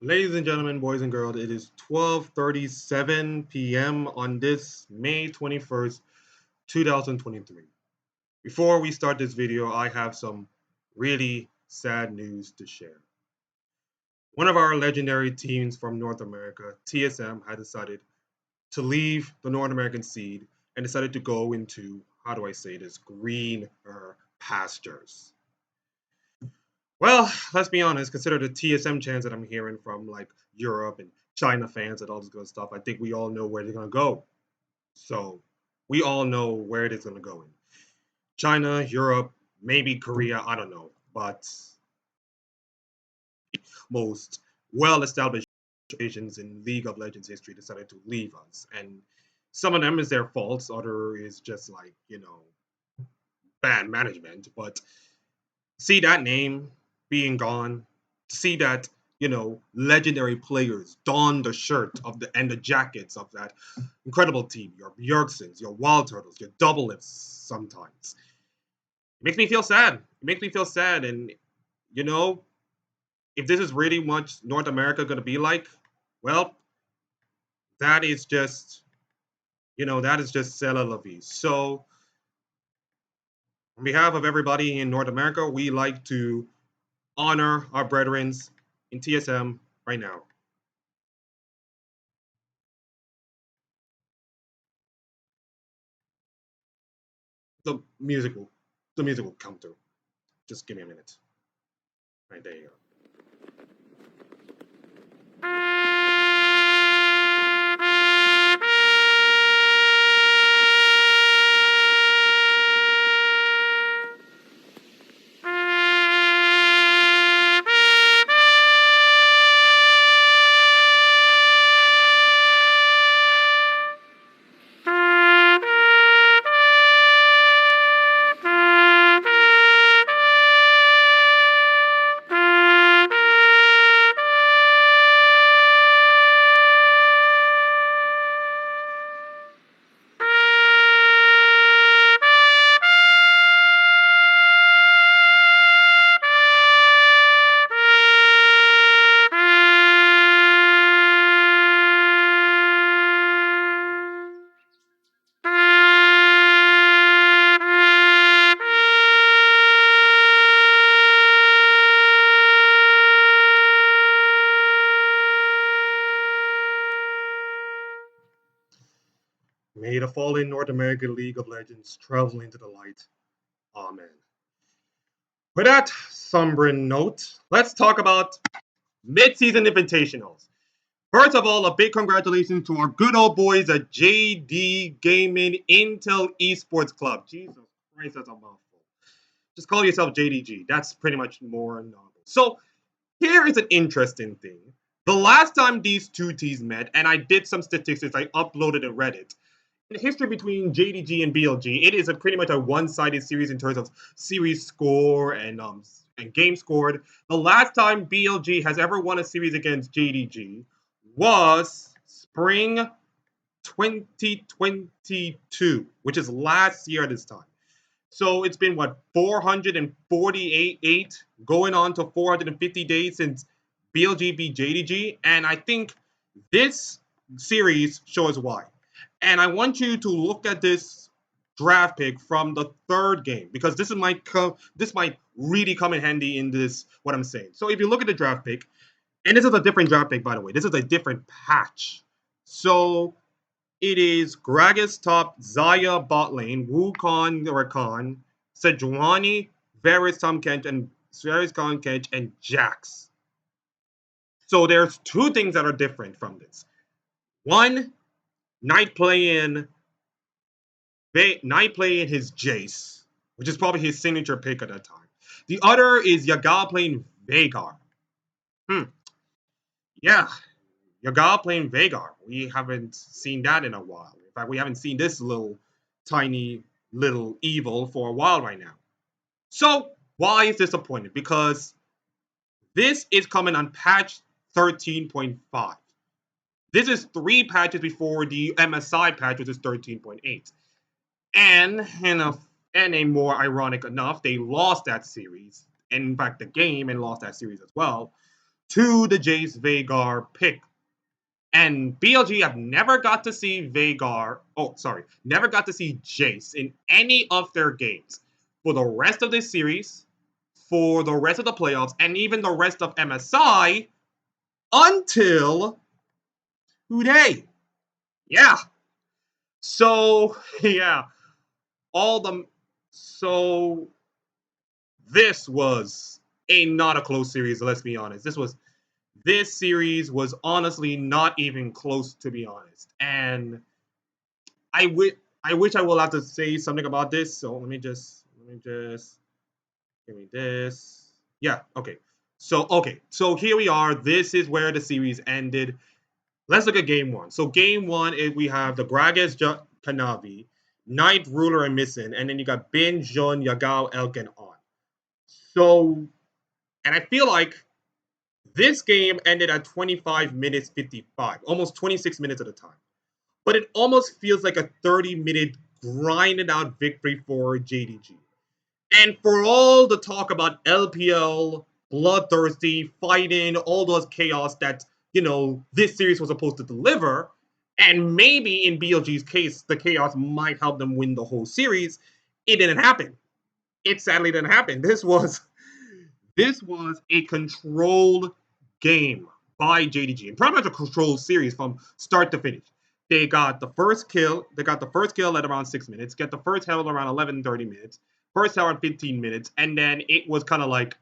Ladies and gentlemen, boys and girls, it is 12:37 p.m. on this May 21st, 2023. Before we start this video, I have some really sad news to share. One of our legendary teams from North America, TSM, had decided to leave the North American seed and decided to go into, how do I say this, greener pastures. Well, let's be honest, consider the TSM chants that I'm hearing from like Europe and China fans and all this good stuff. I think we all know where they're gonna go. So we all know where it is gonna go in. China, Europe, maybe Korea, I don't know. But most well established nations in League of Legends history decided to leave us. And some of them is their faults, other is just like, bad management. But see that name being gone, see that legendary players don the shirt of the and the jackets of that incredible team, your Bjergsons, your Wild Turtles, your Double Lips. Sometimes it makes me feel sad. It makes me feel sad, and you know, if this is really much North America going to be like, well, that is just that is just c'est la vie. So, on behalf of everybody in North America, we like to honor our brethren in TSM right now. The music will the music will come through. Just give me a minute. Right there you go. May the fallen North American League of Legends travel into the light. Amen. With that somber note, let's talk about Mid Season Invitationals. First of all, a big congratulations to our good old boys at JD Gaming Intel Esports Club. Jesus Christ, that's a mouthful. Just call yourself JDG. That's pretty much more novel. So, here is an interesting thing. The last time these two teams met, and I did some statistics, I uploaded a Reddit. In the history between JDG and BLG, it is pretty much a one-sided series in terms of series score and game scored. The last time BLG has ever won a series against JDG was spring 2022, which is last year at this time. So it's been what 448 going on to 450 days since BLG beat JDG, and I think this series shows why. And I want you to look at this draft pick from the third game because this might really come in handy in this what I'm saying. So if you look at the draft pick, and this is a different draft pick by the way, this is a different patch. So it is Gragas top, Zaya bot lane, Wukong Rakan, Sejuani, Varys Tom Kent, and Varys Khan Kent, and Jax. So there's two things that are different from this. One, Knight playing his Jace, which is probably his signature pick at that time. The other is Yaga playing Veigar. Yeah, Yaga playing Veigar. We haven't seen that in a while. In fact, we haven't seen this little tiny little evil for a while right now. So why is disappointed? Because this is coming on patch 13.5. This is 3 patches before the MSI patch, which is 13.8. And a more ironic enough, they lost that series. And in fact, the game and lost that series as well. to the Jace Veigar pick. And BLG have never got to see Veigar, never got to see Jace in any of their games. For the rest of this series, for the rest of the playoffs, and even the rest of MSI, until today. Yeah. So, yeah. So this was not a close series, let's be honest. This series was honestly not even close, to be honest. And I wish I will have to say something about this. So let me just give me this. Yeah, okay. So here we are. This is where the series ended. Let's look at game one. So game one, we have the Gragas Kanavi, Knight, Ruler, and Missing, and then you got Bin, Jun, Yagao, Elkin on. So, and I feel like this game ended at 25 minutes 55, almost 26 minutes at a time. But it almost feels like a 30-minute grinded out victory for JDG. And for all the talk about LPL, bloodthirsty, fighting, all those chaos that, this series was supposed to deliver, and maybe in BLG's case, the chaos might help them win the whole series, it didn't happen. It sadly didn't happen. This was a controlled game by JDG, and pretty much a controlled series from start to finish. They got the first kill. At around 6 minutes. Get the first hell around 11:30 minutes. First tower at 15 minutes, and then it was kind of like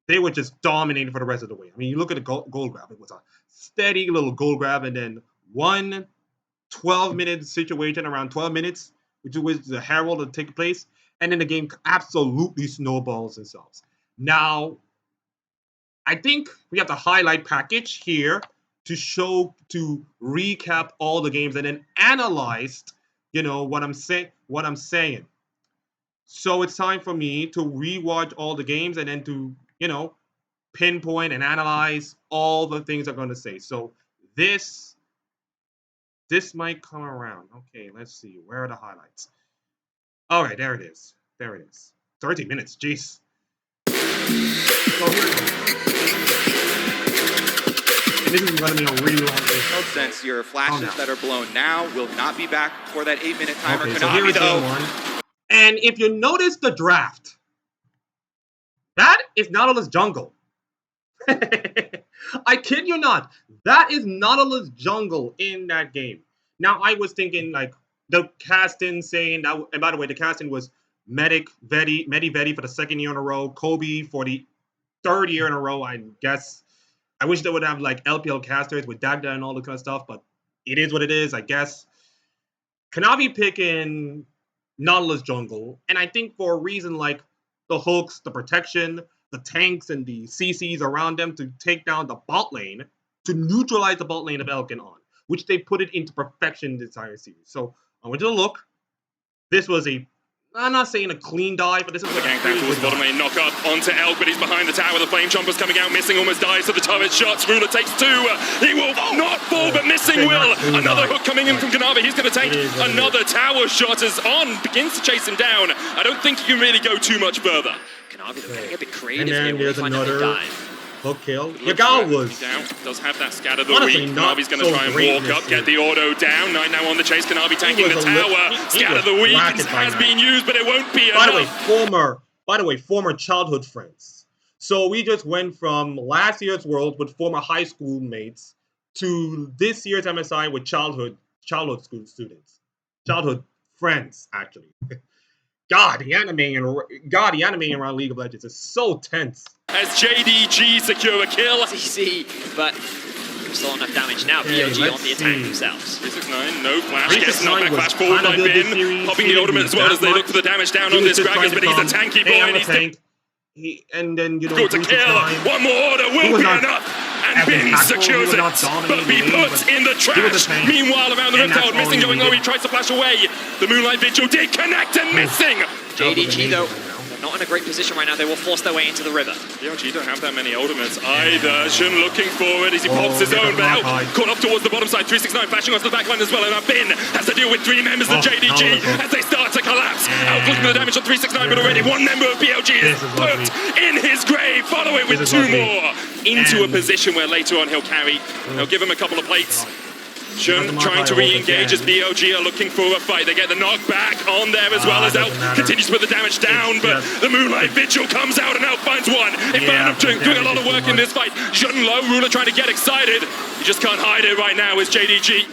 they were just dominating for the rest of the way. I mean, you look at the goal grab, it was a steady little goal grab, and then one 12-minute situation around 12 minutes, which was the Herald to take place, and then the game absolutely snowballs themselves. Now, I think we have the highlight package here to recap all the games and then analyze, what I'm saying. So it's time for me to rewatch all the games and then to, pinpoint and analyze all the things I'm going to say. So this might come around. Okay, let's see. Where are the highlights? All right, there it is. 30 minutes, jeez. So and this is going to be a really long game. Since your flashes that are blown now will not be back for that 8-minute timer. Okay, so here is game one. And if you notice the draft, that is Nautilus jungle. I kid you not. That is Nautilus jungle in that game. Now, I was thinking, like, the casting saying that, and by the way, the casting was Medi Vetti for the second year in a row, Kobe for the third year in a row, I guess. I wish they would have, like, LPL casters with Dagda and all the kind of stuff, but it is what it is, I guess. Kanavi picking Nautilus jungle, and I think for a reason like the hooks, the protection, the tanks, and the CCs around them to take down the bot lane, to neutralize the bot lane of Elkin on, which they put it into perfection this entire series. So I want you to look. This was I'm not saying a clean dive, but this is like a gank towards bottom lane, knock up onto Elk, but he's behind the tower. The Flame Chomper's coming out, Missing almost dies to the turret shots. Ruler takes two. He will not fall, but Missing will. Another hook coming in from Kanavi. He's going to take another tower shot as On begins to chase him down. I don't think you can really go too much further. Kanavi getting a bit creative and then here. There's another hook kill. Yagao does have that scatter the weak. Kanavi's going to try and walk up, get the auto down. Knight now on the chase. Kanavi tanking the tower. Scatter the weak has been used, but it won't be enough. By the way, former childhood friends. So we just went from last year's World with former high school mates to this year's MSI with childhood school students, childhood friends actually. God, the animating around League of Legends is so tense. As JDG secure a kill. It's easy, but still enough damage now. BLG on the attack themselves. 369, no flash. Gets knocked back, flash forward by Bin. Popping the ultimate as well as they look for the damage down on this Gragas, but he's a tanky boy. And he's and then, good to kill. One more order will be enough. And Bin secures it, but be put in the trash. Meanwhile, around the Reptile, Missing going low, he tries to flash away. The Moonlight Vigil did connect and Missing. JDG though, not not in a great position right now. They will force their way into the river. BLG don't have that many ultimates either. Shun looking forward as he pops his own, but out caught up towards the bottom side. 369 flashing onto the back line as well, and now Bin has to deal with 3 members of JDG as they start to collapse. Out clicking the damage on 369, but already 1 member of BLG is put in his grave. Follow it with 2 more into a position where later on he'll carry. They'll give him a couple of plates. Shun trying to re-engage as BLG are looking for a fight. They get the knockback on there as well as Elk continues to put the damage down, but the Moonlight Vigil comes out and Elk finds one. Inferno doing a lot of work in this fight. Jun low, Ruler trying to get excited. You just can't hide it right now as JDG.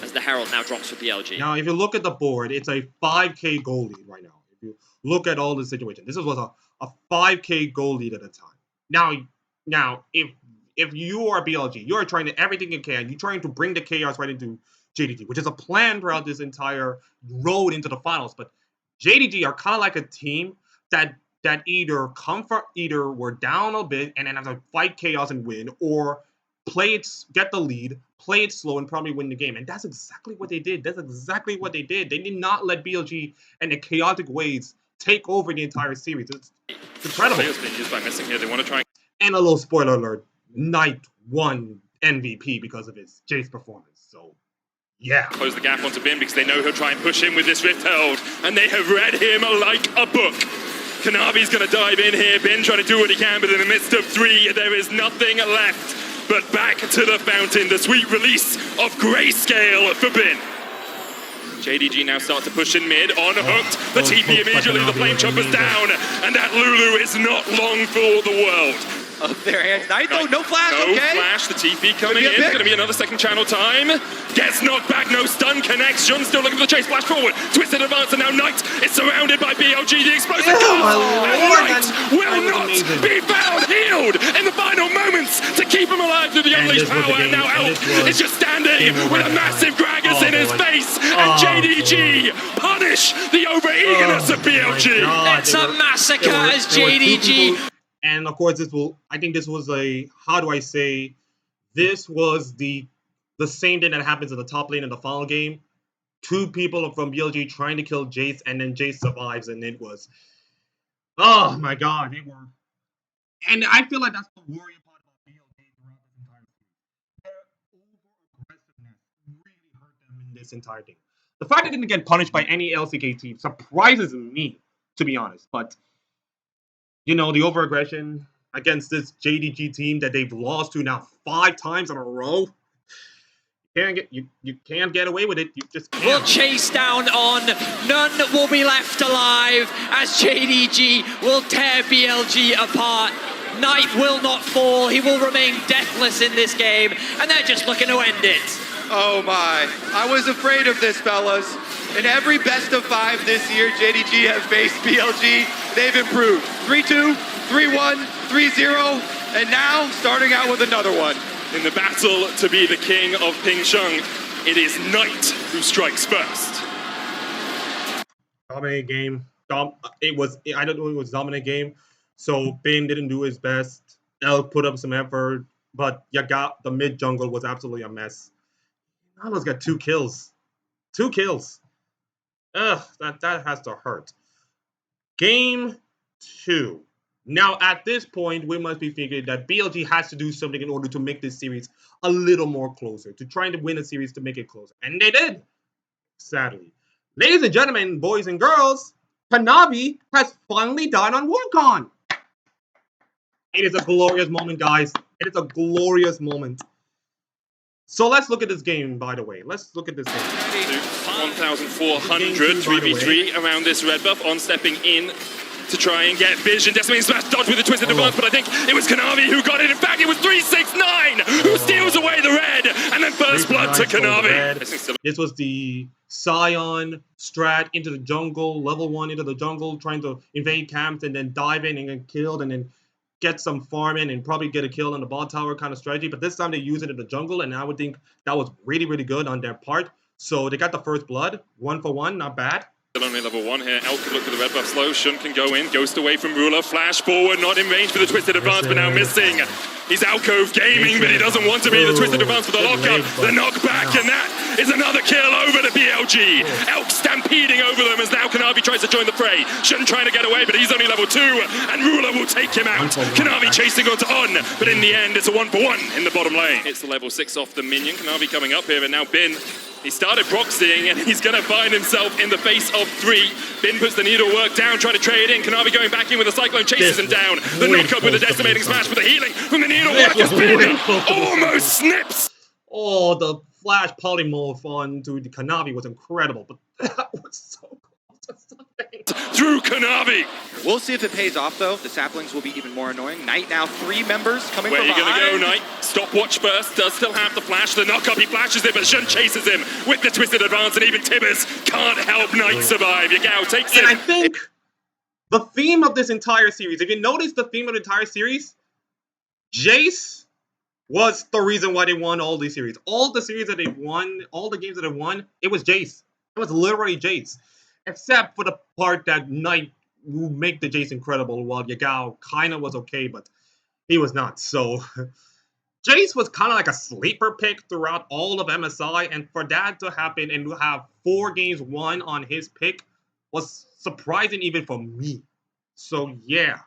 As the Herald now drops for BLG. Now, if you look at the board, it's a 5K goal lead right now. If you look at all the situation, this was a 5K goal lead at the time. Now, if you are BLG, you are trying to everything you can. You're trying to bring the chaos right into JDG, which is a plan throughout this entire road into the finals. But JDG are kind of like a team that either we're down a bit and then have to fight chaos and win, or play it, get the lead, play it slow, and probably win the game. And that's exactly what they did. They did not let BLG and the chaotic waves take over the entire series. It's incredible. It's being used by Missing here. They want to try. And a little spoiler alert. Knight won MVP because of his Jace performance. So, yeah. Close the gap onto Bin because they know he'll try and push in with this Rift Herald, and they have read him like a book. Kanavi's going to dive in here. Bin trying to do what he can, but in the midst of 3, there is nothing left but back to the fountain. The sweet release of Grayscale for Bin. JDG now start to push in mid, on hooked. The TP immediately, the Flame Chopper's down, and that Lulu is not long for the world. Up there, Knight though, no flash, no okay. Flash, the TP coming in, it's going to be another second channel time. Gets knocked back, no stun connects. Shun still looking for the chase, flash forward. Twisted advance, and now Knight is surrounded by BLG. The explosive comes, and Knight will not be found. Healed in the final moments to keep him alive through the unleashed power. And now Elk is just standing with a massive Gragas in his face. And JDG punish the over-eagerness of BLG. It's a massacre as JDG. And of course, this was the same thing that happens in the top lane in the final game. 2 people from BLG trying to kill Jace, and then Jace survives, and it was, oh my god, and I feel like that's the worry part about BLG throughout this entire season. Their over-aggressiveness really hurt them in this entire thing. The fact that they didn't get punished by any LCK team surprises me, to be honest, but you know, the over-aggression against this JDG team that they've lost to now 5 times in a row. You can't get away with it. You just can't. Will chase down on. None will be left alive as JDG will tear BLG apart. Knight will not fall. He will remain deathless in this game, and they're just looking to end it. Oh my, I was afraid of this, fellas. In every best of 5 this year, JDG has faced BLG. They've improved. 3-2, 3-1, 3-0, and now starting out with another one. In the battle to be the king of Pingsheng, it is Knight who strikes first. Dominant game. I don't know, it was dominant game. So Bin didn't do his best. Elk put up some effort, but the mid jungle was absolutely a mess. Nalos got 2 kills. 2 kills. Ugh, that has to hurt. Game 2. Now, at this point, we must be figuring that BLG has to do something in order to make this series a little more closer, to trying to win a series to make it closer. And they did, sadly. Ladies and gentlemen, boys and girls, Hanabi has finally died on Warcon. It is a glorious moment, guys. It is a glorious moment. So let's look at this game, by the way. Let's look at this game. 1,400 3v3 around this red buff, on stepping in to try and get vision. Decimating smash dodge with a twisted advance, but I think it was Kanavi who got it. In fact, it was 369 who steals away the red, and then first blood to Kanavi. This was the Scion strat into the jungle, level 1 into the jungle, trying to invade camps and then dive in and get killed and then get some farm in and probably get a kill on the bot tower kind of strategy. But this time they use it in the jungle, and I would think that was really, really good on their part. So they got the first blood, 1 for 1, not bad. Only level 1 here. Elk can look at the red buff slow. Shun can go in. Ghost away from Ruler. Flash forward. Not in range for the Twisted Advance, but now missing. He's Alcove gaming, but he doesn't want to be the Twisted Advance for the lockup. The knockback, and that is another kill over to BLG. Elk stampeding over them as now Kanavi tries to join the fray. Shun trying to get away, but he's only level 2, and Ruler will take him out. Kanavi chasing onto On, but in the end, it's a 1-for-1 in the bottom lane. It's the level 6 off the minion. Kanavi coming up here, and now Bin. He started proxying, and he's going to find himself in the face of 3. Bin puts the needle work down, trying to trade in. Kanavi going back in with a Cyclone, chases him down. The knock-up with a decimating smash, but the healing from the needle work is Bin almost snips. Oh, the flash polymorph onto the Kanavi was incredible, but that was so close to something. Through Kanavi. We'll see if it pays off, though. The saplings will be even more annoying. Knight now 3 members coming Where from are you behind. going to go, Knight? Stopwatch first. Does still have the flash. The knock-up, he flashes it, but Shun chases him with the Twisted Advance, and even Tibbers can't help Knight survive. Yagao takes it. And I think the theme of this entire series, if you notice the theme of the entire series, Jace was the reason why they won all these series. All the series that they won, all the games that they won, it was Jace. It was literally Jace. Except for the part that Knight will make the Jace incredible, while Yagao kind of was okay, but he was not. So Jace was kind of like a sleeper pick throughout all of MSI, and for that to happen and to have 4 games won on his pick was surprising even for me. So yeah.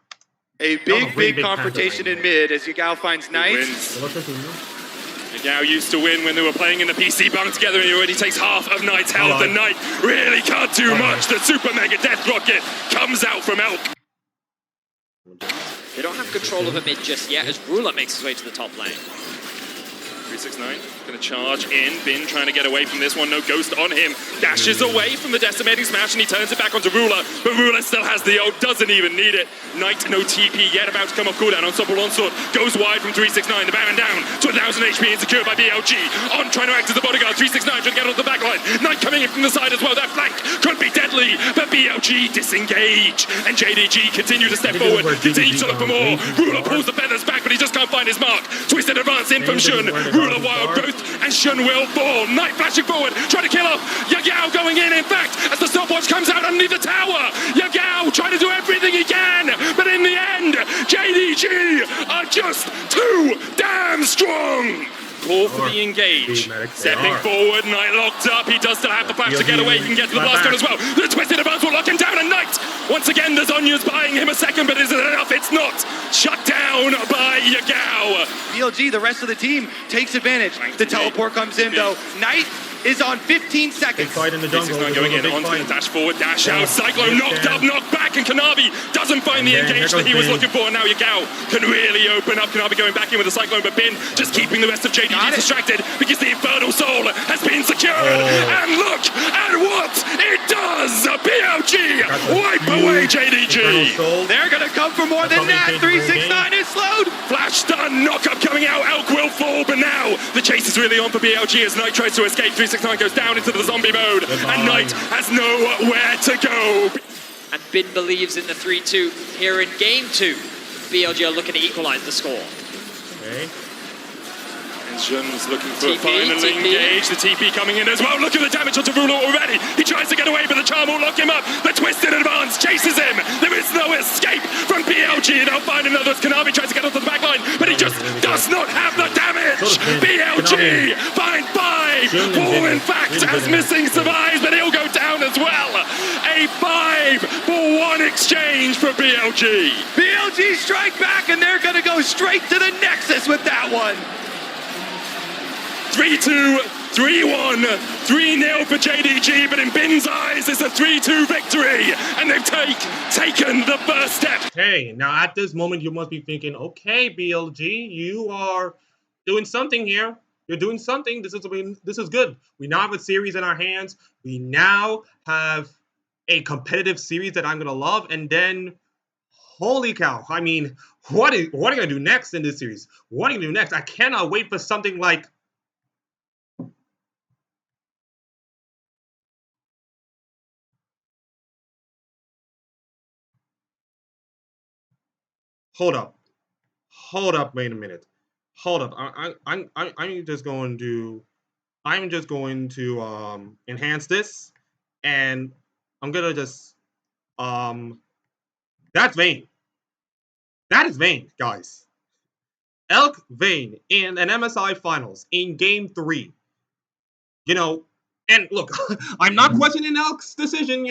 A big confrontation in mid as Yagao finds Knight. Wins. Yagao used to win when they were playing in the PC bunk together, and he already takes half of Knight's health. The Knight really can't do much. The Super Mega Death Rocket comes out from Elk. They don't have control of a mid just yet as Ruler makes his way to the top lane. 369 going to charge in. Bin trying to get away from this one. No Ghost on him. Dashes away from the decimating smash, and he turns it back onto Ruler. But Ruler still has the ult, doesn't even need it. Knight, no TP yet, about to come off cooldown. Unstoppable Onslaught goes wide from 369. The Baron down to 1,000 HP, insecure by BLG. On trying to act as the bodyguard. 369 trying to get on the back line. Knight coming in from the side as well. That flank could be deadly, but BLG disengage. And JDG continue to step forward, continue to look for more. Ruler pulls the feathers back, but he just can't find his mark. Twisted Advance in from Shun. Ruler wild growth, and Shun will fall. Knight flashing forward, trying to kill off. Yagao going in fact, as the stopwatch comes out underneath the tower. Yagao trying to do everything he can, but in the end, JDG are just too damn strong. Call for the engage. Stepping forward, Knight locked up. He does still have the flash to get away. He can get to the blast cone as well. The Twisted Advance will lock him down, and Knight, once again, the Zonya's buying him a second, but is it enough? It's not. Shut down by Yagao. BLG, the rest of the team, takes advantage. The teleport comes in, though. Knight is on 15 seconds. Fight in the jungle. Going in onto the dash forward, dash out. Cyclone knocked up, knocked back, and Kanavi doesn't find the engage that he was looking for. And now Yagao can really open up. Kanavi going back in with the Cyclone, but Bin just keeping the rest of JDG distracted because the Infernal Soul has been secured. And look at what it does! BLG wipe away JDG. They're gonna come for more than that. 369 is slowed. Flash stun, knock up coming out. Elk will fall, but now the chase is really on for BLG as Knight tries to escape. 369 goes down into the zombie mode, and Knight has nowhere to go. And Bin believes in the 3-2 here in game 2. BLG are looking to equalize the score. Okay. And Shun's looking for TP, a final TP. engage. The TP coming in as well. Look at the damage onto Ruler already. He tries to get away, but the charm will lock him up. The Twisted Advance chases him. There is no escape from BLG. They'll find another. Kanavi tries to get onto the back line, but he just does not have the damage. BLG find 5. 4 in fact, as Missing survives, but he'll go down as well. A 5-for-1 exchange for BLG. BLG strike back, and they're gonna go straight to the Nexus with that one. 3-2, 3-1, 3-0 for JDG, but in Bin's eyes, it's a 3-2 victory, and they've taken the first step. Hey, now at this moment, you must be thinking, okay, BLG, you are doing something here. You're doing something. This is good. We now have a series in our hands. We now have a competitive series that I'm gonna love, and then, holy cow! I mean, what are you gonna do next in this series? What are you gonna do next? I cannot wait for something like. Hold up. Wait a minute. Hold up. I'm just going to enhance this, and I'm gonna just that's Vayne. That is Vayne, guys. Elk Vayne in an MSI Finals in Game 3. You know, and look, I'm not questioning Elk's decision.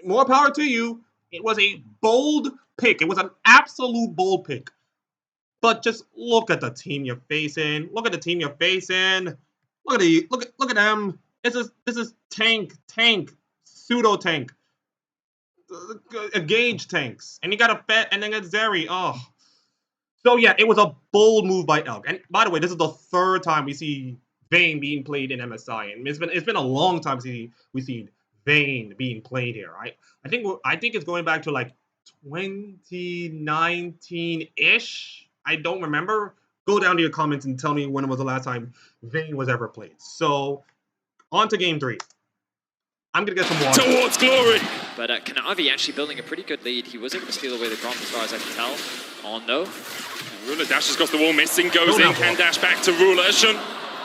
More power to you. It was a bold pick. It was an absolute bold pick. But just look at the team you're facing. Look at the team you're facing. Look at them. This is tank, pseudo tank, a gauge tanks, and you got a Fett, and then it's Zeri. Oh, so yeah, it was a bold move by Elk. And by the way, this is the third time we see Vayne being played in MSI, and it's been a long time since we seen Vayne being played here. I think it's going back to like 2019 ish. I don't remember. Go down to your comments and tell me when was the last time Vayne was ever played. So on to game 3. I'm gonna get some water. Towards glory. But Kanavi actually building a pretty good lead. He was able to steal away the Gromp as far as I can tell. On though. Ruler dashes across the wall, missing, goes in, can dash back to Ruler.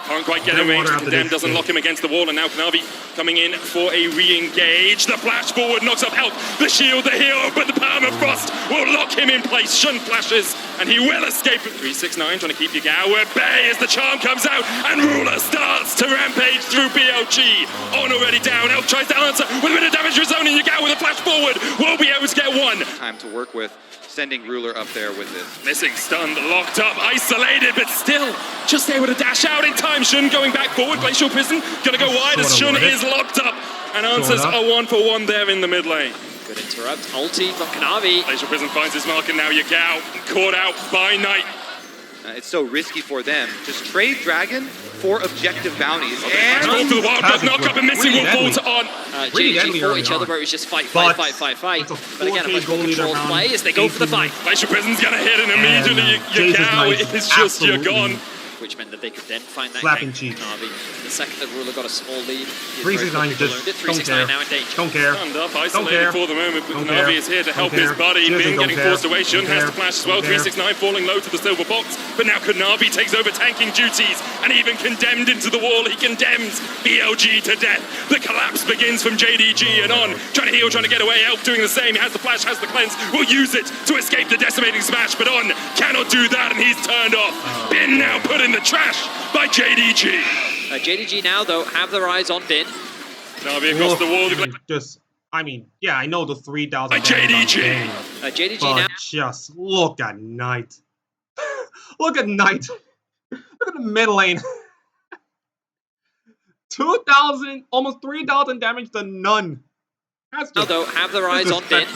Can't quite get him range. Condemn doesn't lock him against the wall, and now Kanavi coming in for a re-engage. The flash forward knocks up Elk, the shield, the hero, but the permafrost will lock him in place. Shun flashes, and he will escape. 369 trying to keep Yagao at bay as the charm comes out, and Ruler starts to rampage through BLG. On already down, Elk tries to answer with a bit of damage to his own, and Yagao with a flash forward will be able to get one. Time to work with. Sending Ruler up there with this. Missing, stunned, locked up, isolated, but still just able to dash out in time. Shun going back forward, Glacial Prison gonna go wide as Shun is locked up and answers a 1-for-1 there in the mid lane. Good interrupt, ulti from Kanavi. Glacial Prison finds his mark, and now Yagao caught out by Knight. It's so risky for them. Just trade Dragon for objective bounties. And go for the wild card knock up, and Missing will fall to on. JDG fought each other, but it was just fight. But again, a much more controlled play as they go for the fight. Glacial Prison's gonna hit, and immediately Yagao is just gone. Which meant that they could then find that slapping cheek. The second that Ruler got a small lead, 369 just don't care. Now in danger. Don't care. Stand up, isolated for the moment, but Kanavi is here to help his buddy. Bin getting forced away. Shun has to flash as well. 369 falling low to the silver box, but now Kanavi takes over tanking duties, and even condemned into the wall, he condemns BLG to death. The collapse begins from JDG and on. Trying to heal, trying to get away. Elk doing the same. Has the flash, has the cleanse. Will use it to escape the decimating smash, but on cannot do that, and he's turned off. Bin now put in the trash by JDG. JDG now, though, have their eyes on Bin. Kanavi across the wall. Yeah, I know the 3,000. By JDG. JDG but now. Just look at Knight. Look at Knight. Look at the mid lane. 2,000, almost 3,000 damage to none. That's just, Although have their eyes on Bin.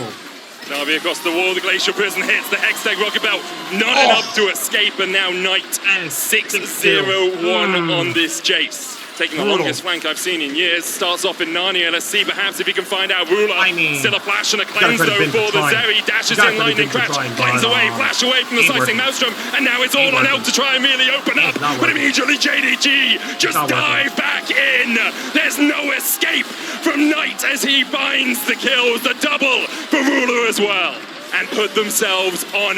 Kanavi across the wall, the Glacial Prison hits the Hextech Rocket Belt. Not enough to escape, and now Knight 6-0-1 on this Jace. Taking the longest flank I've seen in years. Starts off in Narnia. Let's see perhaps if he can find out Ruler. Still a flash and a cleanse though for the Zeri. Dashes in Lightning Crash. Cleanse away, flash away from the slicing Maelstrom. And now it's all on Elk to try and really open up. But immediately JDG just dive back in. There's no escape from Knight as he finds the kills. The double for Ruler as well. And put themselves on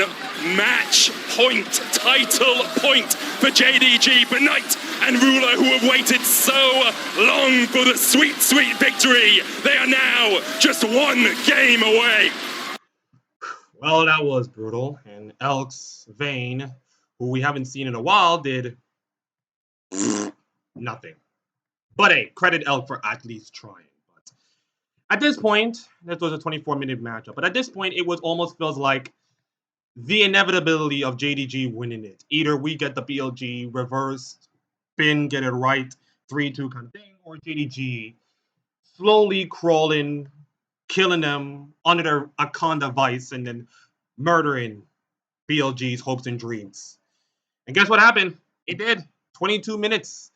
match point, title point for JDG, but Knight and Ruler, who have waited so long for the sweet, sweet victory, they are now just one game away. Well, that was brutal. And Elk's Vayne, who we haven't seen in a while, did nothing. But hey, credit Elk for at least trying. At this point, this was a 24-minute matchup, but at this point, it was almost feels like the inevitability of JDG winning it. Either we get the BLG reversed, Bin get it right, 3-2 kind of thing, or JDG slowly crawling, killing them under their Akanda vice, and then murdering BLG's hopes and dreams. And guess what happened? It did. 22 minutes.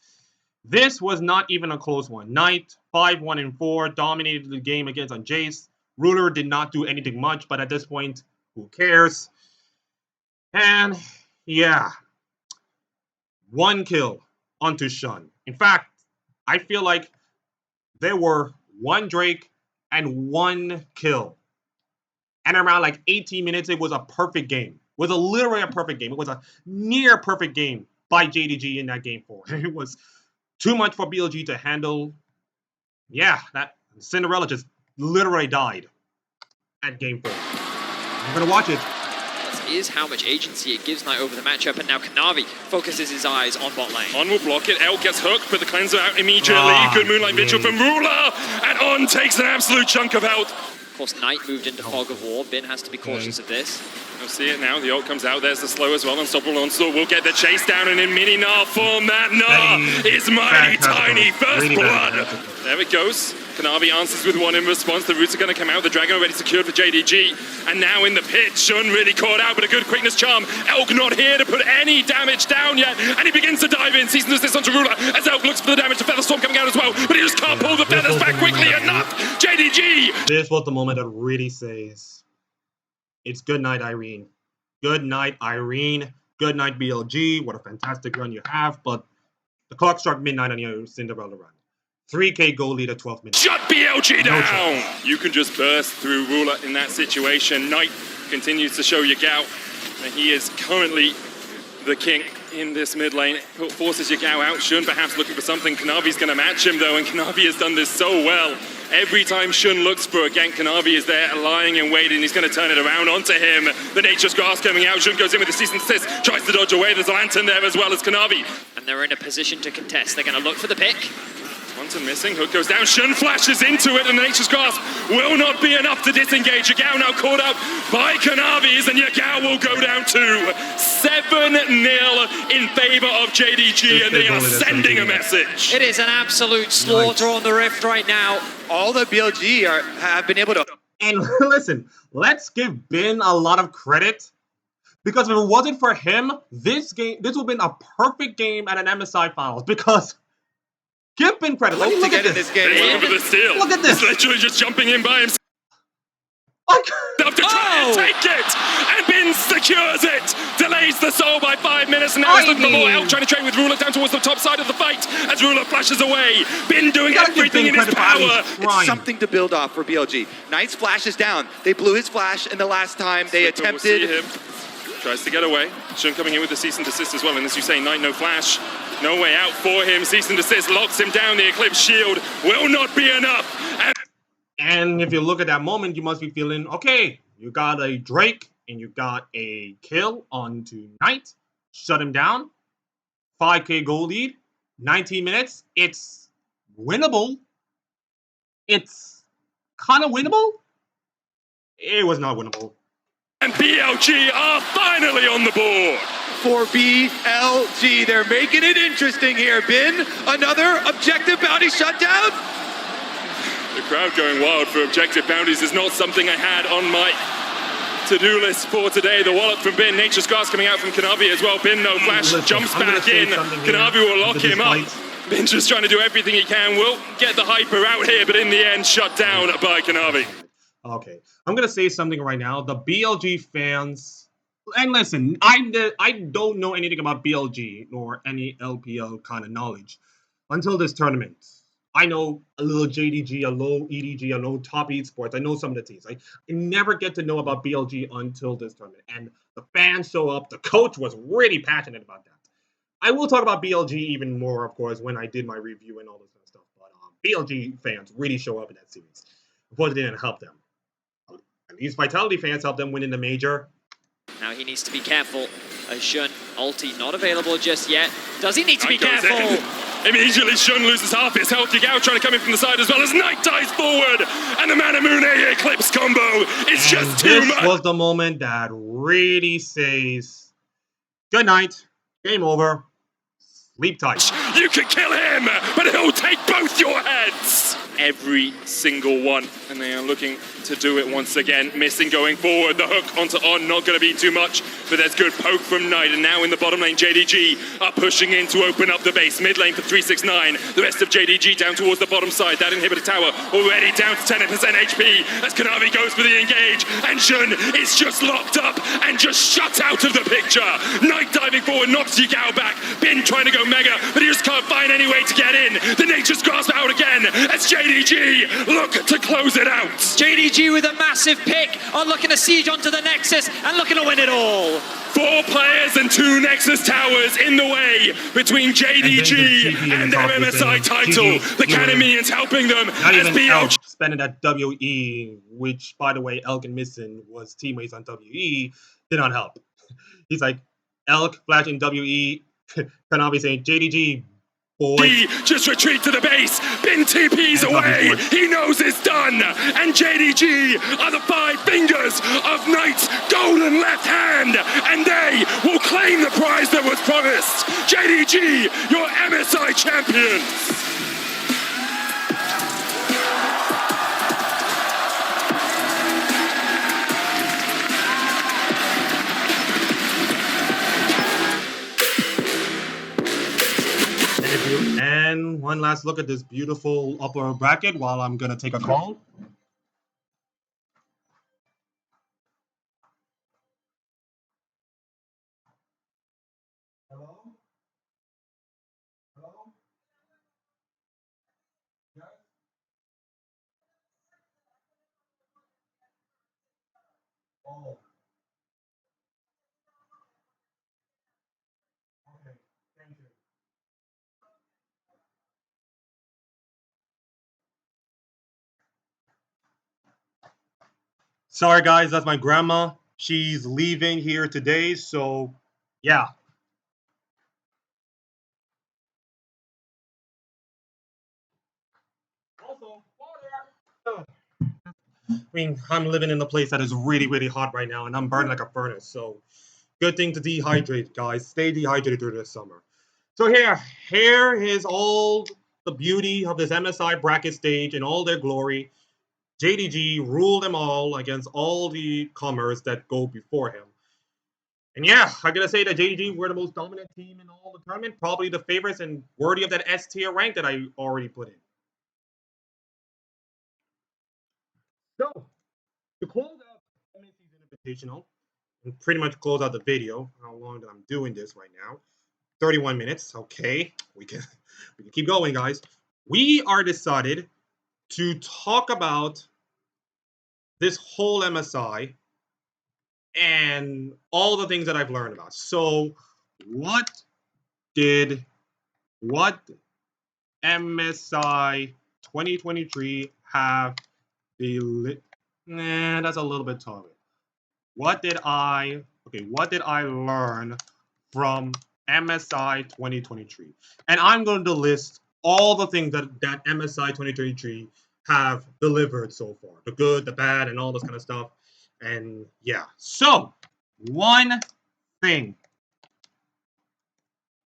This was not even a close one. Knight, 5-1-4, dominated the game against on Jace. Ruler did not do anything much, but at this point, who cares? And yeah, one kill onto Shun. In fact, I feel like there were one Drake and one kill. And around like 18 minutes, it was a perfect game. It was literally a perfect game. It was a near perfect game by JDG in that game 4. It was too much for BLG to handle. Yeah, that Cinderella just literally died at game 4. I'm gonna watch it. Is how much agency it gives Knight over the matchup, and now Kanavi focuses his eyes on bot lane. On will block it, Elk gets hooked, but the cleanser out immediately. Good Moonlight Vigil from Ruler, and On takes an absolute chunk of health. Of course, Knight moved into Fog of War. Bin has to be cautious of this. We'll see it now, the ult comes out, there's the slow as well. Unstoppable Onslaught will get the chase down, and in mini Gnar form, that Gnar is mighty tiny. First blood. There it goes. Kanavi answers with one in response. The roots are going to come out. The dragon already secured for JDG. And now in the pit, Shun really caught out, but a good quickness charm. Elk not here to put any damage down yet. And he begins to dive in. Season assist onto Ruler as Elk looks for the damage. The Featherstorm coming out as well, but he just can't pull the feathers back quickly enough. JDG! This was the moment that really says, it's good night, Irene. Good night, Irene. Good night, BLG. What a fantastic run you have, but the clock struck midnight on your Cinderella run. 3K goal lead at 12 minutes. Shut BLG down! You can just burst through Ruler in that situation. Knight continues to show you gout that he is currently the king in this mid lane. Forces Yagao out. Shun perhaps looking for something. Kanavi's going to match him though, and Kanavi has done this so well. Every time Shun looks for a gank, Kanavi is there lying in wait, and he's going to turn it around onto him. The Nature's Grasp coming out. Shun goes in with the Season Assist, tries to dodge away. There's a Lantern there as well as Kanavi. And they're in a position to contest. They're going to look for the pick. Quantum missing, hook goes down, Shun flashes into it, and the Nature's Grasp will not be enough to disengage. Yagao now caught up by Kanavi's, and Yagao will go down to 7-0 in favor of JDG, and they are sending a message. It is an absolute slaughter on the Rift right now. All the BLG have been able to... And listen, let's give Bin a lot of credit, because if it wasn't for him, this would have been a perfect game at an MSI Finals, because... Give Bin credit. Look at this. They over the steal. Look at this. He's literally just jumping in by himself to try and take it. And Bin secures it. Delays the soul by 5 minutes. And now he's looking for more. Elk trying to trade with Ruler down towards the top side of the fight as Ruler flashes away. Bin doing everything in his power. It's something to build off for BLG. Knight's flash is down. They blew his flash in the last time they attempted. We'll see him. Tries to get away. Shun coming in with the cease and desist as well. And as you say, Knight no flash. No way out for him. Cease and desist locks him down. The Eclipse shield will not be enough. And if you look at that moment, you must be feeling, okay, you got a Drake and you got a kill onto Knight. Shut him down. 5K goal lead. 19 minutes. It's winnable. It's kind of winnable. It was not winnable. And BLG are finally on the board. For BLG, they're making it interesting here. Bin, another objective bounty shutdown. The crowd going wild for objective bounties is not something I had on my to-do list for today. The wallop from Bin, Nature's Grasp coming out from Kanavi as well. Bin no flash, jumps back in. Kanavi will lock him up. Bin just trying to do everything he can. Will get the hyper out here, but in the end, shut down by Kanavi. Okay, I'm gonna say something right now. The BLG fans, and listen, I don't know anything about BLG nor any LPL kind of knowledge until this tournament. I know a little JDG, a little EDG, I know Top Esports, I know some of the teams. I never get to know about BLG until this tournament, and the fans show up. The coach was really passionate about that. I will talk about BLG even more, of course, when I did my review and all this kind of stuff. But BLG fans really show up in that series. But it didn't help them. At least Vitality fans helped them win in the major. Now he needs to be careful. Shun, ulti not available just yet. Does he need to be careful? Immediately Shun loses half his health. Yagao trying to come in from the side as well as Knight dives forward. And the Manamune Eclipse combo is just too much. This was the moment that really says, good night, game over, sleep tight. You can kill him, but he'll take both your heads. Every single one, and they are looking to do it once again. Missing going forward, the hook onto On, not going to be too much, but there's good poke from Knight, and now in the bottom lane, JDG are pushing in to open up the base. Mid lane for 369, the rest of JDG down towards the bottom side. That inhibitor tower already down to 10% HP as Kanavi goes for the engage, and Shun is just locked up and just shut out of the picture. Knight diving forward, knocks Yagao back. Bin trying to go mega, but he just can't find any way to get in. The Nature's Grasp out again as JDG look to close it out. JDG with a massive pick on looking to siege onto the Nexus and looking to win it all. 4 players and 2 Nexus towers in the way between JDG and their MSI title. The Cannon Minions helping them as BLG spending at WE, which, by the way, Elk and Missing was teammates on WE, did not help. He's like, Elk flashing WE, Konami saying, JDG, boy. He just retreat to the base, bin TPs away, he knows it's done, and JDG are the 5 fingers of Knight's golden left hand, and they will claim the prize that was promised. JDG, your MSI champions. And one last look at this beautiful upper bracket while I'm going to take a call. Hello? Hello? Yes? Oh. Okay. Thank you. Sorry, guys, that's my grandma. She's leaving here today, so yeah. Also, water. I mean, I'm living in a place that is really, really hot right now, and I'm burning like a furnace. So, good thing to dehydrate, guys. Stay dehydrated through this summer. So here is all the beauty of this MSI bracket stage in all their glory. JDG ruled them all against all the comers that go before him. And yeah, I gotta say that JDG were the most dominant team in all the tournament, probably the favorites and worthy of that S tier rank that I already put in. So, to close out Mid Season Invitational and pretty much close out the video, how long that I'm doing this right now? 31 minutes. Okay, we can keep going, guys. We are decided to talk about this whole MSI and all the things that I've learned about. So, what MSI 2023 have the that's a little bit taller. What did I learn from MSI 2023? And I'm going to list all the things that MSI 2023 have delivered so far. The good, the bad, and all this kind of stuff. And yeah. So, one thing.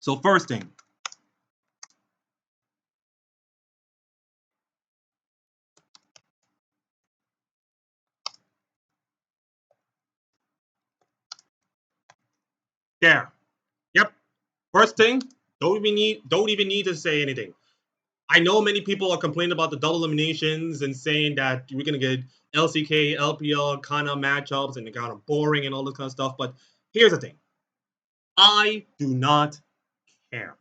So, first thing. There. Yep. First thing, don't even need to say anything. I know many people are complaining about the double eliminations and saying that we're gonna get LCK, LPL kind of matchups and they're kind of boring and all this kind of stuff. But here's the thing: I do not care.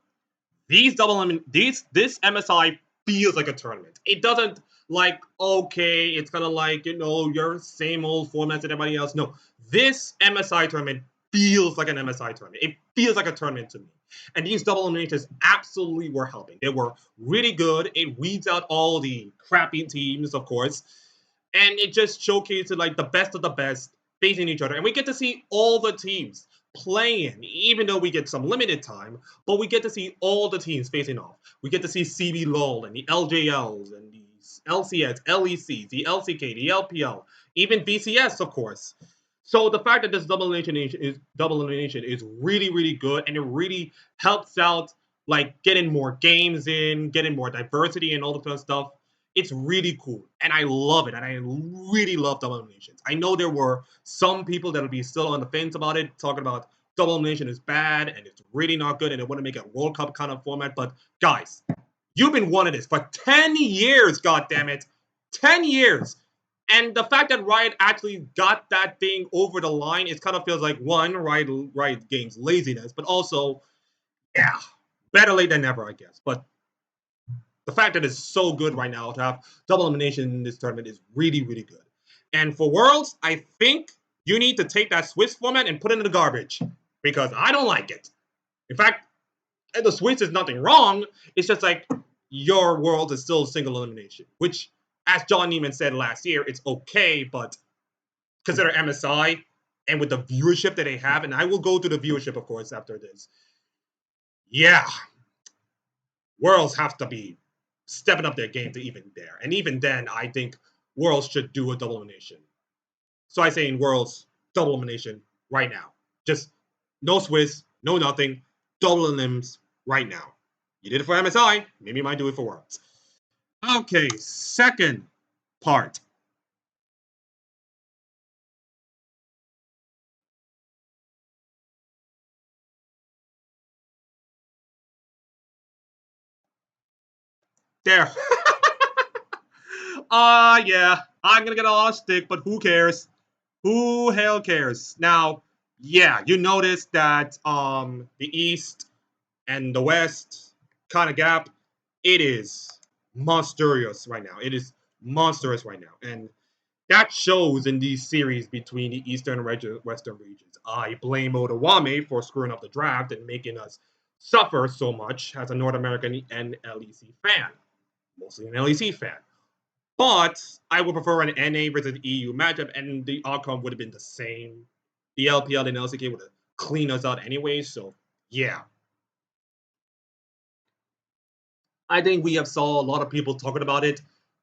This MSI feels like a tournament. It doesn't like okay, it's kind of like your same old formats that everybody else. No, this MSI tournament feels like an MSI tournament. It feels like a tournament to me. And these double eliminations absolutely were helping. They were really good. It weeds out all the crappy teams, of course, and it just showcases like the best of the best facing each other. And we get to see all the teams playing, even though we get some limited time, but we get to see all the teams facing off. We get to see CB LOL and the LJLs and the LCS, LECs, the LCK, the LPL, even VCS, of course. So the fact that this double elimination is really, really good, and it really helps out like getting more games in, getting more diversity and all the kind of stuff. It's really cool, and I love it, and I really love double eliminations. I know there were some people that'll be still on the fence about it, talking about double elimination is bad and it's really not good, and they want to make a World Cup kind of format. But guys, you've been wanting this for 10 years, god damn it, 10 years. And the fact that Riot actually got that thing over the line, it kind of feels like one, Riot Games laziness, but also, yeah, better late than never, I guess. But the fact that it's so good right now to have double elimination in this tournament is really, really good. And for Worlds, I think you need to take that Swiss format and put it in the garbage because I don't like it. In fact, the Swiss is nothing wrong. It's just like your World is still single elimination, which as John Neiman said last year, it's okay, but consider MSI and with the viewership that they have, and I will go to the viewership, of course, after this. Yeah, Worlds have to be stepping up their game to even there. And even then, I think Worlds should do a double elimination. So I say in Worlds, double elimination right now. Just no Swiss, no nothing, double elims right now. You did it for MSI, maybe you might do it for Worlds. Okay, second part. There. Yeah, I'm gonna get a lot of stick, but who cares? Who hell cares? Now, yeah, you notice that the East and the West kind of gap, it is monstrous right now. It is monstrous right now. And that shows in these series between the Eastern and Western regions. I blame Otawame for screwing up the draft and making us suffer so much as a North American and LEC fan, mostly an LEC fan. But I would prefer an NA versus EU matchup, and the outcome would have been the same. The LPL and LCK would have cleaned us out anyway, so yeah. I think we have saw a lot of people talking about it.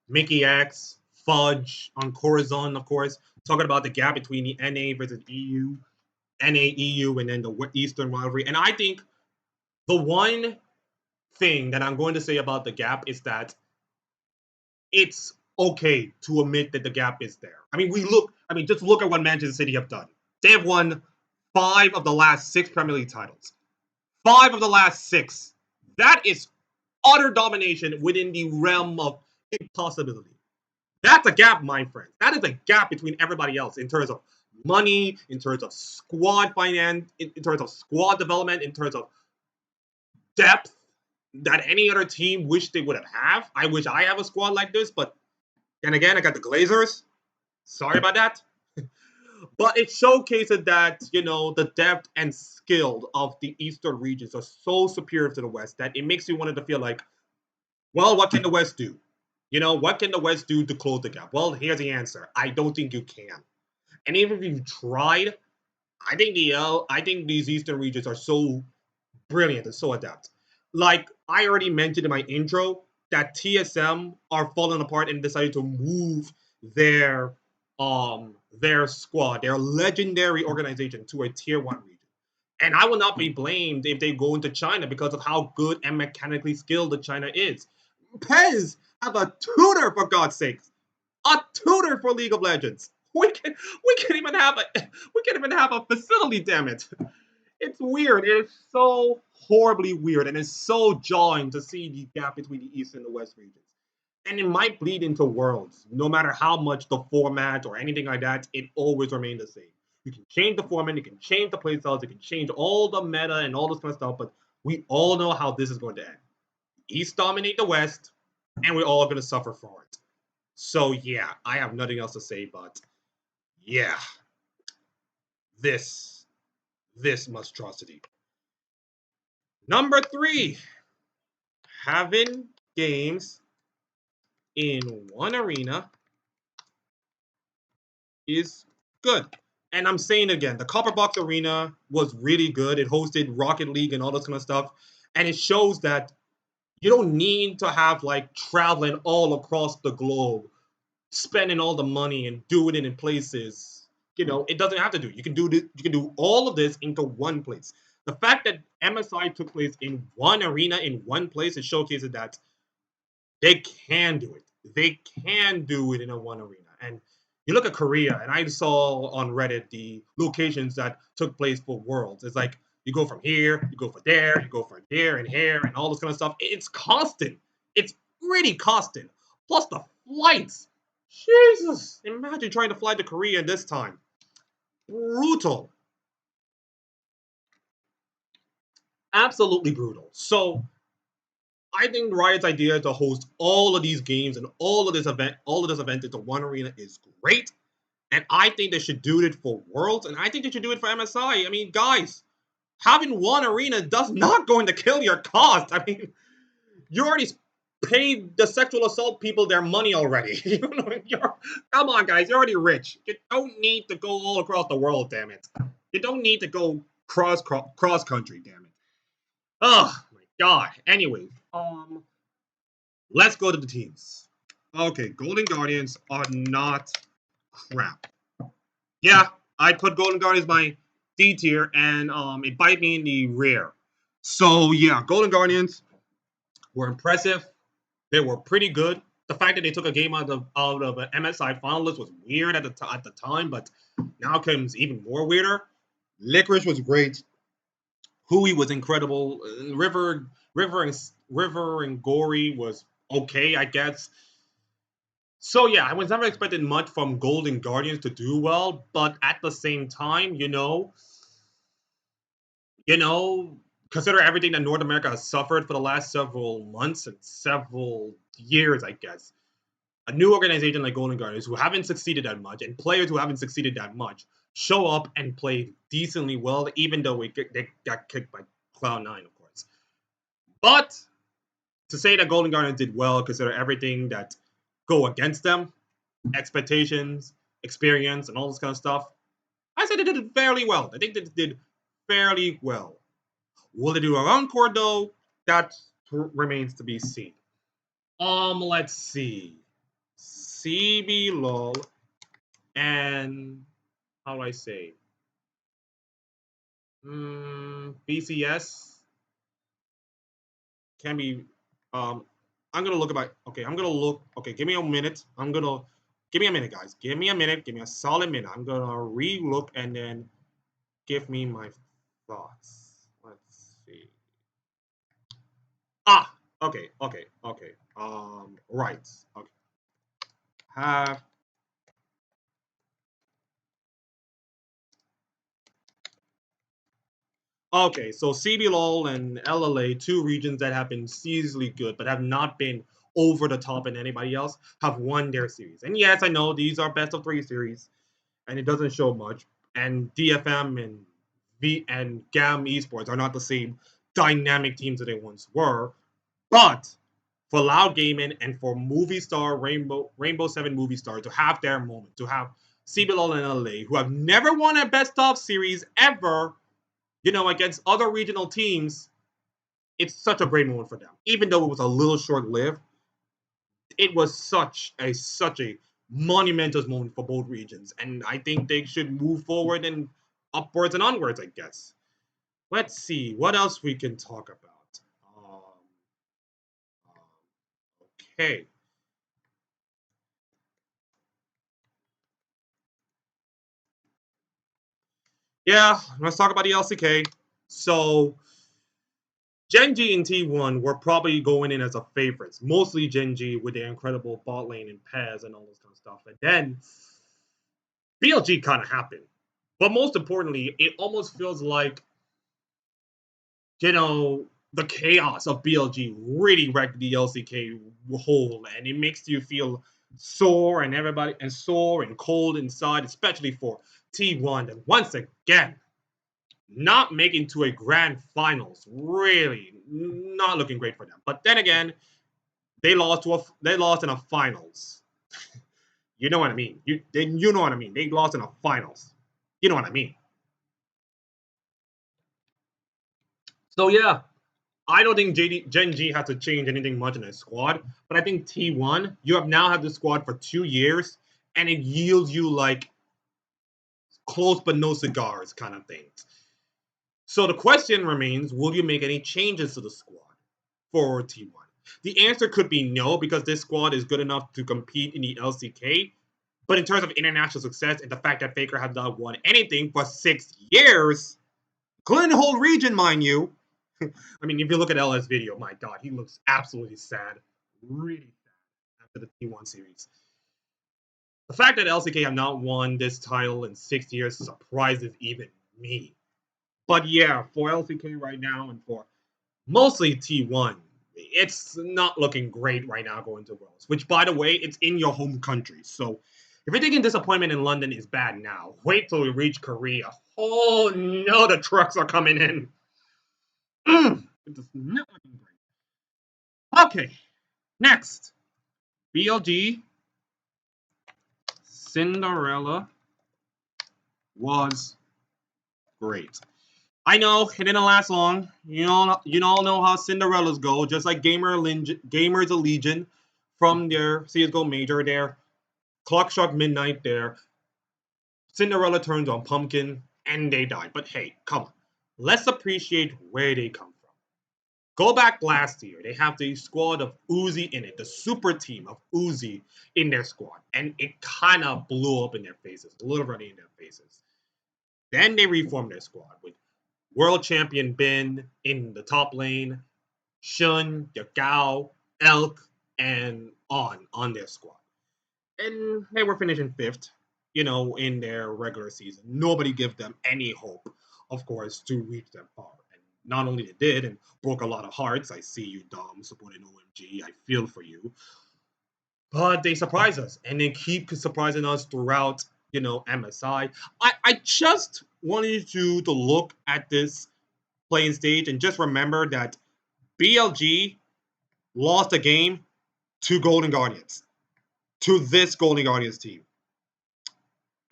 Mickey X, Fudge, on Corazon, of course, talking about the gap between the NA versus EU, NA, EU, and then the Eastern rivalry. And I think the one thing that I'm going to say about the gap is that it's okay to admit that the gap is there. Just look at what Manchester City have done. They have won 5 of the last 6 Premier League titles. 5 of the last 6. That is utter domination within the realm of impossibility. That's a gap, my friends. That is a gap between everybody else in terms of money, in terms of squad finance, in terms of squad development, in terms of depth that any other team wish they would have. I wish I have a squad like this, but then again, I got the Glazers. Sorry about that. But it showcases that, the depth and skill of the Eastern regions are so superior to the West that it makes you want to feel like, well, what can the West do? What can the West do to close the gap? Well, here's the answer. I don't think you can. And even if you tried, I think these Eastern regions are so brilliant and so adept. Like I already mentioned in my intro, that TSM are falling apart and decided to move their squad, their legendary organization, to a tier 1 region. And I will not be blamed if they go into China because of how good and mechanically skilled the China is. Pez have a tutor, for God's sakes. A tutor for League of Legends. We can't even have a facility, damn it. It's weird. It is so horribly weird, and it's so jarring to see the gap between the East and the West regions. And it might bleed into Worlds. No matter how much the format or anything like that, it always remains the same. You can change the format, you can change the playstyles, you can change all the meta and all this kind of stuff, but we all know how this is going to end. East dominate the West, and we're all going to suffer for it. So yeah, I have nothing else to say, but yeah, this monstrosity. Number 3, having games in one arena is good. And I'm saying again, the Copper Box Arena was really good. It hosted Rocket League and all this kind of stuff. And it shows that you don't need to have traveling all across the globe, spending all the money and doing it in places. It doesn't have to do. You can do this, you can do all of this into one place. The fact that MSI took place in one arena in one place, it showcases that they can do it. They can do it in a one arena. And you look at Korea, and I saw on Reddit the locations that took place for Worlds. It's like you go from here, you go for there, you go for there and here, and all this kind of stuff. It's constant. It's really constant. Plus the flights. Jesus, imagine trying to fly to Korea this time. Brutal. Absolutely brutal. So I think Riot's idea to host all of these games and all of this event into one arena is great. And I think they should do it for Worlds, and I think they should do it for MSI. I mean, guys, having one arena does not going to kill your cost. I mean, you're already pay the sexual assault people their money already. Come on, guys, you're already rich. You don't need to go all across the world, damn it. You don't need to go cross country, damn it. Oh my god. Anyway, let's go to the teams. Okay, Golden Guardians are not crap. Yeah, I put Golden Guardians my D tier, and it bite me in the rear. So yeah, Golden Guardians were impressive. They were pretty good. The fact that they took a game out of an MSI Finals was weird at the time, but now comes even more weirder. Licorice was great. Hui was incredible. River and Gory was okay, I guess. So yeah, I was never expecting much from Golden Guardians to do well, but at the same time, consider everything that North America has suffered for the last several months and several years, I guess. A new organization like Golden Guardians, who haven't succeeded that much, and players who haven't succeeded that much, show up and play decently well, even though they got kicked by Cloud9, of course. But to say that Golden Guardians did well, consider everything that go against them, expectations, experience, and all this kind of stuff, I said they did fairly well. I think they did fairly well. Will they do a encore though? That remains to be seen. Let's see. CB LOL and how do I say? BCS can be. I'm gonna look at my. Okay, I'm gonna look. Okay, give me a minute. Give me a minute, guys. Give me a minute. Give me a solid minute. I'm gonna re-look and then give me my thoughts. Let's see. Ah, okay. Right. Okay. Have Okay, so CBLOL and LLA, two regions that have been seasonally good but have not been over the top in anybody else, have won their series. And yes, I know these are best of 3 series, and it doesn't show much. And DFM and GAM Esports are not the same dynamic teams that they once were. But for Loud Gaming and for Movie Star Rainbow Seven Movie Star to have their moment, to have CBLOL and LLA, who have never won a best of series ever, against other regional teams, it's such a great moment for them. Even though it was a little short-lived, it was such a monumental moment for both regions, and I think they should move forward and upwards and onwards, I guess. Let's see what else we can talk about. Okay. Yeah, let's talk about the LCK. So Genji and T1 were probably going in as a favorites, mostly Genji with their incredible bot lane and Paz and all this kind of stuff. And then BLG kind of happened. But most importantly, it almost feels like, the chaos of BLG really wrecked the LCK whole, and it makes you feel sore and cold inside, especially for T1. And once again, not making to a grand finals, really not looking great for them. But then again, they lost in a finals. You know what I mean? You know what I mean? They lost in a finals. You know what I mean? So yeah, I don't think Gen G has to change anything much in their squad, but I think T1, you have now had the squad for 2 years, and it yields you like close but no cigars kind of things. So the question remains, will you make any changes to the squad for T1? The answer could be no, because this squad is good enough to compete in the LCK. But in terms of international success and the fact that Faker has not won anything for 6 years, including the whole region, mind you. I mean, if you look at LS video, my God, he looks absolutely sad. Really sad after the T1 series. The fact that LCK have not won this title in 6 years surprises even me. But yeah, for LCK right now and for mostly T1, it's not looking great right now going to Worlds. Which, by the way, it's in your home country. So if you're thinking disappointment in London is bad now, wait till we reach Korea. Oh no, the trucks are coming in. It is not looking great. Okay. Next, BLG Cinderella was great. I know it didn't last long. You all know how Cinderellas go. Just like Gamers of Legion from their CS:GO Major, their Clock Struck Midnight, their Cinderella turns on Pumpkin, and they die. But hey, come on, let's appreciate where they come from. Go back last year. They have the squad of Uzi in it, the super team of Uzi in their squad, and it kind of blew up in their faces, literally in their faces. Then they reformed their squad with world champion Ben in the top lane, Shun, Yagao, Elk, and on their squad. And they were finishing fifth, in their regular season. Nobody gave them any hope, of course, to reach that far. And not only they did and broke a lot of hearts. I see you, Dom, supporting OMG. I feel for you. But they surprise us, and they keep surprising us throughout, MSI. I just wanted you to look at this playing stage and just remember that BLG lost a game to Golden Guardians, to this Golden Guardians team.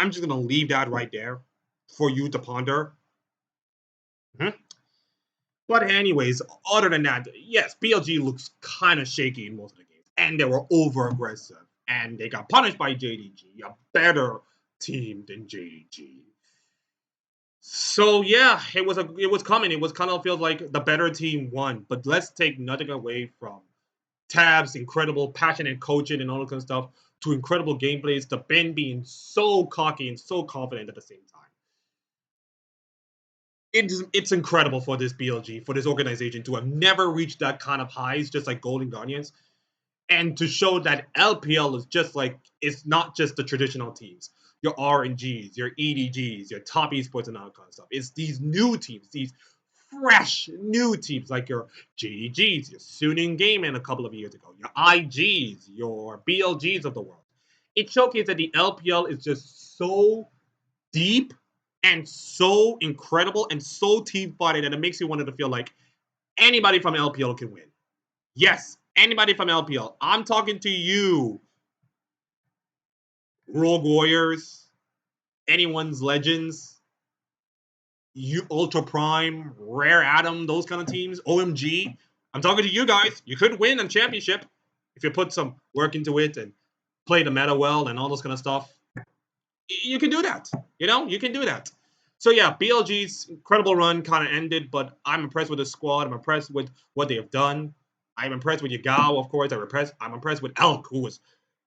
I'm just going to leave that right there for you to ponder. Mm-hmm. But anyways, other than that, yes, BLG looks kind of shaky in most of the games. And they were over-aggressive. And they got punished by JDG, a better team than JDG. So yeah, it was coming. It was kind of feels like the better team won. But let's take nothing away from Tab's incredible passionate coaching and all that kind of stuff to incredible gameplays to Ben being so cocky and so confident at the same time. It's incredible for this BLG, for this organization to have never reached that kind of highs, just like Golden Guardians, and to show that LPL is just like, it's not just the traditional teams, your RNGs, your EDGs, your top esports and all that kind of stuff. It's these new teams, these fresh new teams like your JDGs, your Suning Gaming a couple of years ago, your IGs, your BLGs of the world. It showcased that the LPL is just so deep and so incredible and so team-fighted that it makes you want to feel like anybody from LPL can win. Yes, anybody from LPL. I'm talking to you, Rogue Warriors, anyone's Legends, you Ultra Prime, Rare Atom, those kind of teams, OMG. I'm talking to you guys. You could win a championship if you put some work into it and play the meta well and all those kind of stuff. You can do that. You can do that. So yeah, BLG's incredible run kind of ended, but I'm impressed with the squad. I'm impressed with what they have done. I'm impressed with Yagao, of course. I'm impressed with Elk, who was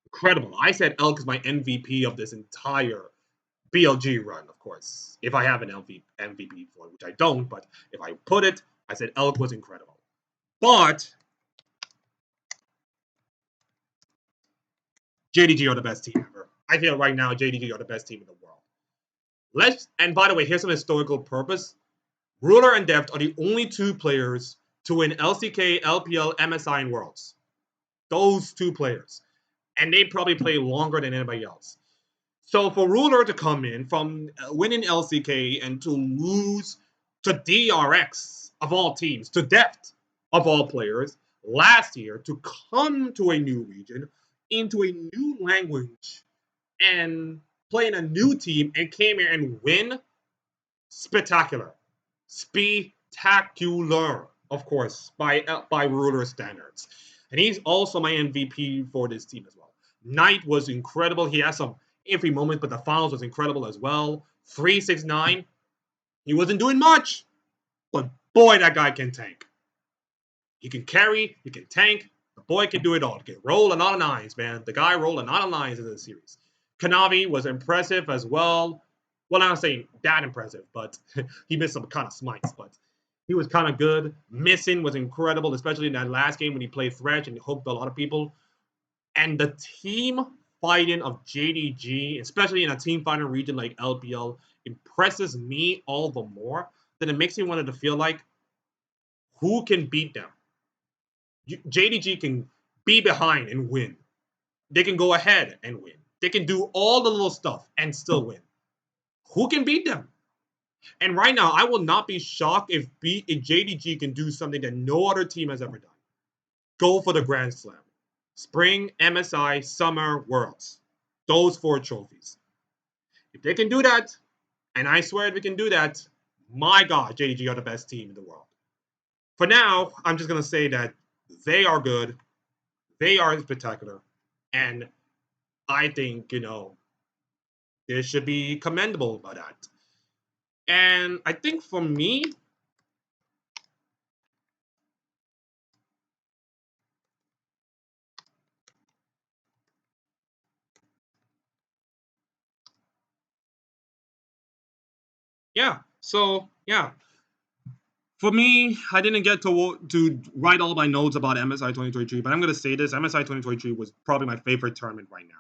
incredible. I said Elk is my MVP of this entire BLG run, of course. If I have an MVP for it, which I don't, but if I put it, I said Elk was incredible. But JDG are the best team ever. I feel right now JDG are the best team in the world. And by the way, here's some historical purpose. Ruler and Deft are the only two players to win LCK, LPL, MSI, and Worlds. Those two players. And they probably play longer than anybody else. So for Ruler to come in from winning LCK and to lose to DRX of all teams, to Deft of all players, last year to come to a new region, into a new language, and play in a new team and came here and win, spectacular. Spectacular, of course, by Ruler standards. And he's also my MVP for this team as well. Knight was incredible. He has some iffy moments, but the finals was incredible as well. 369. He wasn't doing much, but boy, that guy can tank. He can carry, he can tank. The boy can do it all. He can roll a lot of nines, man. The guy rolled a lot of nines in the series. Kanavi was impressive as well. Well, I'm not saying that impressive, but he missed some kind of smites, but he was kind of good. Missing was incredible, especially in that last game when he played Thresh and he hooked a lot of people. And the team fighting of JDG, especially in a team fighting region like LPL, impresses me all the more. Then it makes me want to feel like, who can beat them? JDG can be behind and win. They can go ahead and win. They can do all the little stuff and still win. Who can beat them? And right now, I will not be shocked if JDG can do something that no other team has ever done. Go for the Grand Slam. Spring, MSI, Summer, Worlds. Those 4 trophies. If they can do that, and I swear if we can do that, my God, JDG are the best team in the world. For now, I'm just going to say that they are good. They are spectacular. And I think, they should be commendable about that. And I think for me, for me, I didn't get to write all my notes about MSI 2023, but I'm going to say this. MSI 2023 was probably my favorite tournament right now.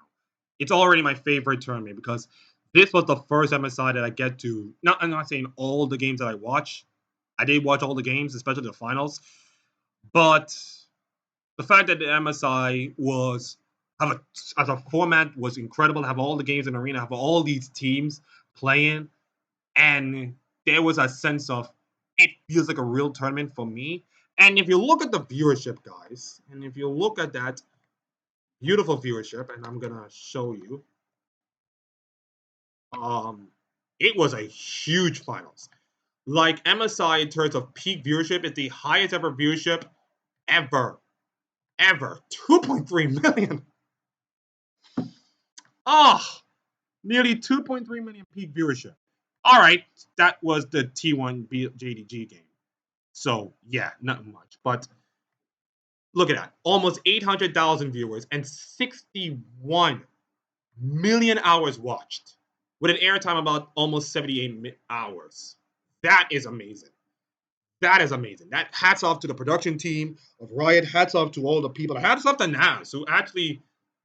It's already my favorite tournament because this was the first MSI that I get to, I'm not saying all the games that I watch. I did watch all the games, especially the finals. But the fact that the MSI as a format was incredible, have all the games in the arena, have all these teams playing, and there was a sense of it feels like a real tournament for me. And if you look at the viewership, guys, and if you look at that beautiful viewership, and I'm gonna show you, it was a huge finals. Like MSI in terms of peak viewership, it's the highest ever viewership ever. 2.3 million. Oh, nearly 2.3 million peak viewership. All right, that was the T1 JDG game. So, yeah, not much. But look at that. Almost 800,000 viewers and 61 million hours watched with an airtime about almost 78 hours. That is amazing. That is amazing. That hats off to the production team of Riot. Hats off to all the people. Hats off to Nas, who actually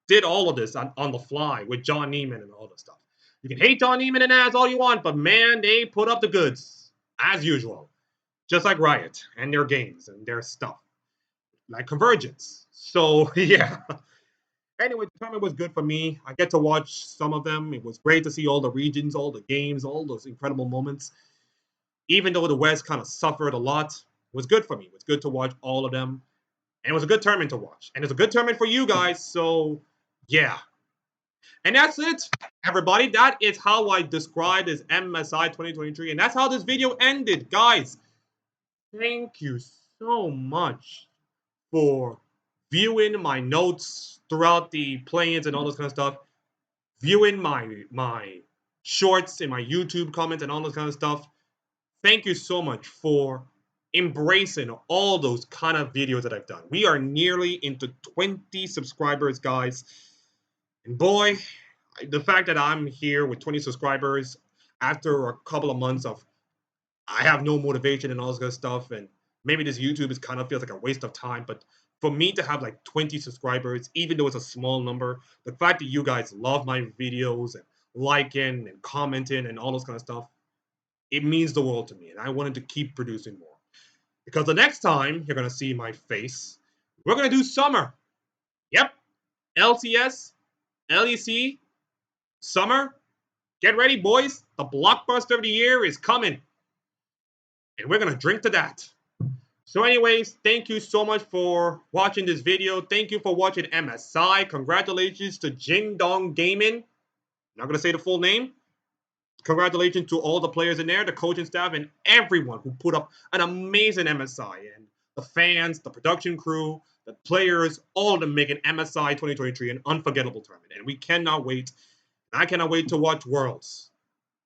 did all of this on the fly with John Neiman and all the stuff. You can hate John Neiman and Nas all you want, but man, they put up the goods as usual, just like Riot and their games and their stuff, like Convergence. So yeah. Anyway, the tournament was good for me. I get to watch some of them. It was great to see all the regions, all the games, all those incredible moments. Even though the West kind of suffered a lot, it was good for me. It was good to watch all of them. And it was a good tournament to watch. And it's a good tournament for you guys. So, yeah. And that's it, everybody. That is how I described as MSI 2023. And that's how this video ended. Guys, thank you so much for viewing my notes throughout the play-ins and all this kind of stuff. Viewing my shorts and my YouTube comments and all this kind of stuff. Thank you so much for embracing all those kind of videos that I've done. We are nearly into 20 subscribers, guys. And boy, the fact that I'm here with 20 subscribers after a couple of months of I have no motivation and all this good stuff, and maybe this YouTube is kind of feels like a waste of time, but for me to have like 20 subscribers, even though it's a small number, the fact that you guys love my videos and liking and commenting and all those kind of stuff, it means the world to me, and I wanted to keep producing more. Because the next time you're going to see my face, we're going to do summer. Yep. LCS, LEC, summer. Get ready, boys. The blockbuster of the year is coming. And we're going to drink to that. So anyways, thank you so much for watching this video. Thank you for watching MSI. Congratulations to Jing Dong Gaming. Not going to say the full name. Congratulations to all the players in there, the coaching staff, and everyone who put up an amazing MSI. And the fans, the production crew, the players, all of them making MSI 2023 an unforgettable tournament. And we cannot wait. I cannot wait to watch Worlds.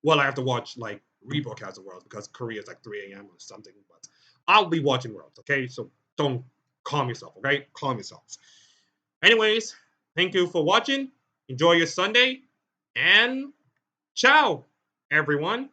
Well, I have to watch, like, rebroadcast of Worlds because Korea is like 3 a.m. or something. But I'll be watching Worlds, okay? So don't calm yourself, okay? Calm yourselves. Anyways, thank you for watching. Enjoy your Sunday. And ciao, everyone.